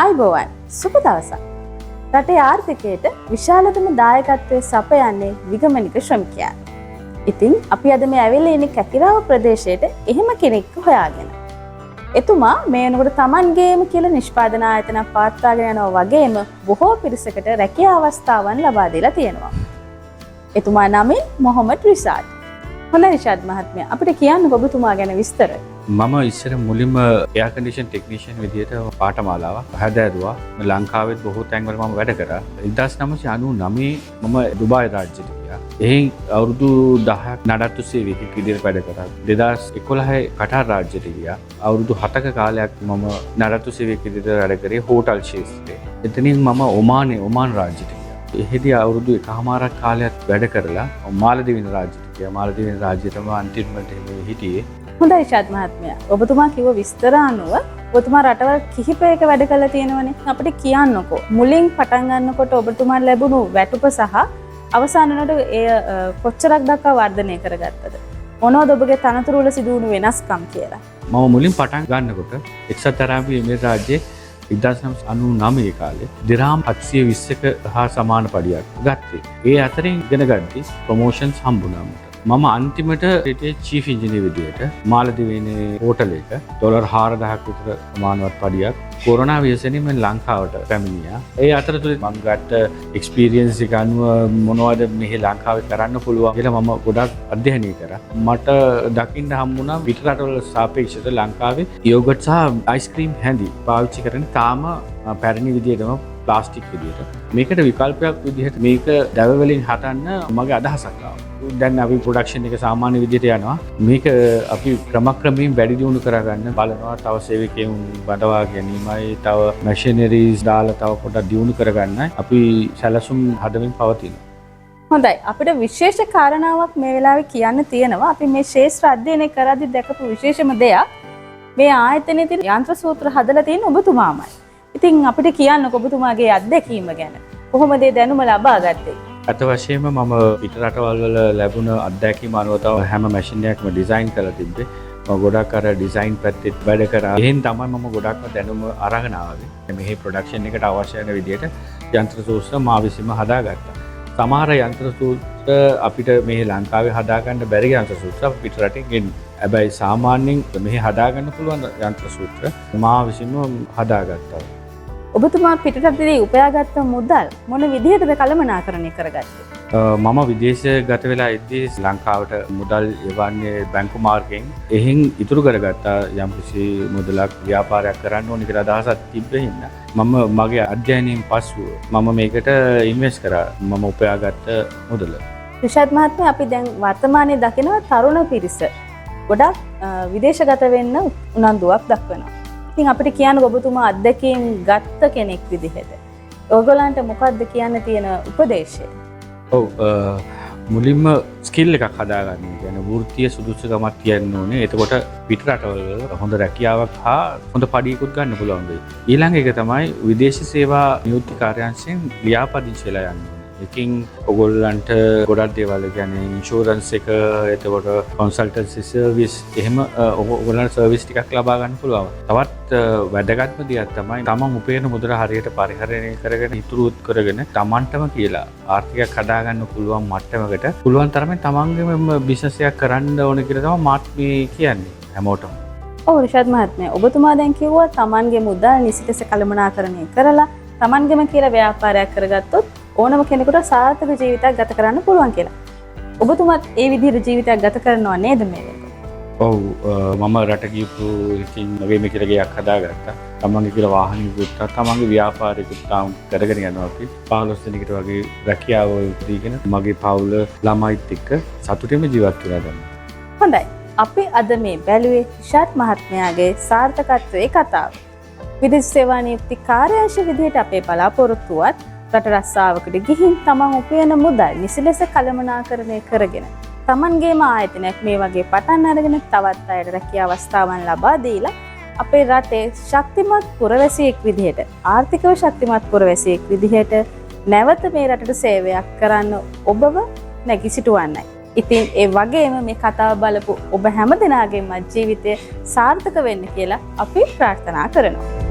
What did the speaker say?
අයිබෝවන් සුබ දවසක්. රටේ ආර්ථිකයට විශාලතම දායකත්වයේ සපයන්නේ විගමනික ශ්‍රමිකයන්. ඉතින් අපි අද මේ ඇවිල්ලා ඉන්නේ කැකිරාව ප්‍රදේශයට එහෙම කෙනෙක්ව හොයාගෙන. එතුමා මේ වෙනකොට Tamanගේම කියලා නිෂ්පාදන ආයතනයක් පවත්වාගෙන යනවා වගේම බොහෝ පිරිසකට රැකියා අවස්ථාවන් ලබා දීලා තියෙනවා. එතුමා නමින් මොහොමඩ් රිෂාඩ්. හොඳයි රිෂාඩ් මහත්මයා අපිට කියන්න ඔබතුමා ගැන විස්තර. මම ඉස්සර මුලින්ම එයා කන්ඩිෂන් ටෙක්නීෂියන් විදියට පාඨමාලාවක් හැදෑරුවා. ලංකාවෙත් බොහෝ තැන්වල මම වැඩ කරා. 1999 මම දුබායි රාජ්‍යයට ගියා. එහි අවුරුදු 10ක් නඩත්තු සේවකයෙක් විදියට වැඩ කරා. 2011 කටාර් රාජ්‍යයට ගියා. අවුරුදු 7ක කාලයක් මම නඩත්තු සේවකයෙක් විදියට වැඩ කරේ හෝටල් ශාස්ත්‍රයේ. එතනින් මම ඔමාන් රාජ්‍යයට ගියා. එහිදී අවුරුදු 1කමාරක් කාලයක් වැඩ කරලා මාලදිව රාජ්‍යයට ගියා. මාලදිව රාජ්‍යයටම අන්තිමට හිටියේ. හොඳයි රිෂාඩ් මහත්මයා. ඔබතුමා කිව්ව විස්තර අනුව ඔබතුමා රටවල් කිහිපයක වැඩ කළා තියෙනවනේ. අපිට කියන්නකෝ මුලින් පටන් ගන්නකොට ඔබතුමාට ලැබුණු වැටුප සහ අවසාන වෙනකොට එය කොච්චරක් දක්වා වර්ධනය කරගත්තද? මොනවද ඔබගේ තනතුරු වල සිදු වුණු වෙනස්කම් කියලා? මම මුලින් පටන් ගන්නකොට එක්සත් අරාබි එමිරේත් රාජ්‍යයේ 1999 කාලේ දිරාම් 720ක හා සමාන පඩියක් ගත්තේ. ඒ අතරින් ඉගෙන ගද්දි ප්‍රොමෝෂන්ස් හම්බුණා මට. මම අන්තිමට හිටියේ චීෆ් ඉංජිනේර විදියට මාලදිවයිනේ හෝටල් එක ඩොලර් 4000ක් විතර ප්‍රමාණවත් පඩියක් කොරෝනා ව්‍යසනයෙන් මම ලංකාවට පැමිණියා. ඒ අතරතුරේ මම ගත්ත එක්ස්පීරියන්ස් එක අනුව මොනවද මෙහි ලංකාවේ කරන්න පුළුවන් කියලා මම ගොඩක් අධ්‍යයනය කරා. මට දකින්න හම්බුණා පිට රටවල සාපේක්ෂව ලංකාවේ යෝගට් සහ අයිස්ක්‍රීම් හැඳි පාවිච්චි කරන තාම පැරණි විදියටම ප්ලාස්ටික් විදියට. මේකට විකල්පයක් විදිහට මේක දැව වලින් හදන්න මගේ අදහසක් ආවා. දැන් අපි ප්‍රොඩක්ෂන් එක සාමාන්‍ය විදිහට යනවා. මේක අපි ක්‍රමක්‍රමයෙන් වැඩි දියුණු කරගන්න බලනවා. තව සේවකයන් බඳවා ගැනීමයි, තව මැෂිනරිස් දාලා තව පොඩක් දියුණු කරගන්නයි අපි සැලසුම් හදමින් පවතිනවා. හොඳයි. අපිට විශේෂ කාරණාවක් මේ වෙලාවේ කියන්න තියෙනවා. අපි මේ ශාස්ත්‍ර අධ්‍යයනය කරද්දී දැකපු විශේෂම දෙයක් මේ ආයතනයේ තියෙන යන්ත්‍ර සූත්‍ර හදලා තියෙන ඔබතුමාමයි. ඉතින් අපිට කියන්නකො ඔබතුමාගේ අත්දැකීම ගැන. කොහොමද ඒ දැනුම ලබා ගත්තේ? අත වශයෙන්ම මම පිට රටවල් වල ලැබුණ අත්දැකීම් අනුව තව හැම මැෂින් එකක්ම ඩිසයින් කරලා තිබ්බේ. මම ගොඩක් අර ඩිසයින් පැත්තෙත් වැඩ කරා. එහෙන් තමයි මම ගොඩක්ම දැනුම අරගෙන ආවේ. මෙහි ප්‍රොඩක්ෂන් එකට අවශ්‍ය වෙන විදිහට යන්ත්‍ර සූත්‍ර මා විසින්ම හදාගත්තා. සමහර යන්ත්‍ර සූත්‍ර අපිට මේ ලංකාවේ හදාගන්න බැරි යන්ත්‍ර සූත්‍ර පිට රටින් ගෙන්නේ. හැබැයි සාමාන්‍යයෙන් මෙහි හදාගන්න පුළුවන් යන්ත්‍ර සූත්‍ර මා විසින්ම හදාගත්තා. ඔබතුමා පිටරටදී උපයාගත්ත මුදල් මොන විදිහටද කළමනාකරණය කරගත්තේ? මම විදේශගත වෙලා ඉද්දී ලංකාවට මුදල් එවන්නේ බැංකු මාර්ගයෙන්. එහෙන් ඉතුරු කරගත්තා යම්කිසි මුදලක් ව්‍යාපාරයක් කරන්න ඕනි කියලා අදහසක් තිබ්බේ හින්දා මම මගේ අධ්‍යයනයෙන් පසුව මම මේකට ඉන්වෙස්ට් කරා. මම උපයාගත්ත මුදල. රිෂාඩ් මහත්මයා අපි දැන් වර්තමානයේ දකින තරුණ පිරිස ගොඩක් විදේශගත වෙන්න උනන්දුවක් දක්වනවා. ඉතින් අපිට කියන්න ඔබතුමා අත්දැකීම් ගත්ත කෙනෙක් විදිහට ඔයගොල්ලන්ට මොකක්ද කියන්න තියෙන උපදේශය? ඔව් මුලින්ම ස්කිල් එකක් හදාගන්න. කියන්නේ වෘත්තීය සුදුසුකමක් තියන්න ඕනේ. එතකොට පිට රටවල හොඳ රැකියාවක් හා හොඳ පඩියකුත් ගන්න පුළුවන් වෙයි. ඊළඟ එක තමයි විදේශ සේවා නියුක්ති කාර්යාංශයෙන් ලියාපදිංචි වෙලා යන්න ඕනේ. ඉතින් ඔයගොල්ලන්ට ගොඩක් දේවල් කියන්නේ ඉන්ෂුරන්ස් එක, එතකොට කන්සල්ටන්සි සර්විස් එහෙම ඔයගොල්ලන්ට සර්විස් ටිකක් ලබා ගන්න පුළුවන්. තවත් වැදගත්ම දෙයක් තමයි තමන් උපයන මුදල හරියට පරිහරණය කරගෙන ඉතුරුත් කරගෙන තමන්ටම කියලා ආර්ථිකයක් හදාගන්න පුළුවන් මට්ටමකට පුළුවන් තරමින් තමන්ගේම බිස්නස් එකක් කරන්න ඕන කියලා තමයි මාත් මේ කියන්නේ හැමෝටම. ඔව් රිෂාඩ් මහත්මයා ඔබතුමා දැන් කිව්වා තමන්ගේ මුදල් නිසිතස කළමනාකරණය කරලා තමන්ගේම කියලා ව්‍යාපාරයක් කරගත්තොත් ඕනම කෙනෙකුට සාර්ථක ජීවිතයක් ගත කරන්න පුළුවන් කියලා. ඔබතුමාත් ඒ විදිහට ජීවිතයක් ගත කරනවා නේද මේ වෙලාවට? ඔව් මම රට ගිහපු ඉතින් මගේ කියලා ගයක් හදාගත්තා. තමන්ගේ කියලා වාහනයක් ගත්තා. තමන්ගේ ව්‍යාපාරයකුත් තාම කරගෙන යනවා අපි. 15 දිනකට වගේ රැකියාව උදීගෙන මගේ පවුල ළමයිත් එක්ක සතුටින්ම ජීවත් වෙලා ගන්නවා. හොඳයි. අපි අද මේ බැලුවේ රිෂාඩ් මහත්මයාගේ සාර්ථකත්වයේ කතාව. විදේශ සේවා නියුක්ති කාර්යාංශ විදිහට අපේ බලාපොරොත්තුවත් රට රස්සාවකට ගිහින් තමන් උපයන මුදල් නිසි ලෙස කළමනාකරණය කරගෙන තමන්ගේම ආයතනයක් මේ වගේ පටන් අරගෙන තවත් අයට රැකියා අවස්ථාවන් ලබා දීලා අපේ රටේ ශක්තිමත් පුරවැසියෙක් විදිහට ආර්ථිකව ශක්තිමත් පුරවැසියෙක් විදිහට නැවත මේ රටට සේවයක් කරන්න ඔබව නැගී සිටවන්නයි. ඉතින් ඒ වගේම මේ කතාව බලපු ඔබ හැම දෙනාගේම ජීවිතය සාර්ථක වෙන්න කියලා අපි ප්‍රාර්ථනා කරනවා.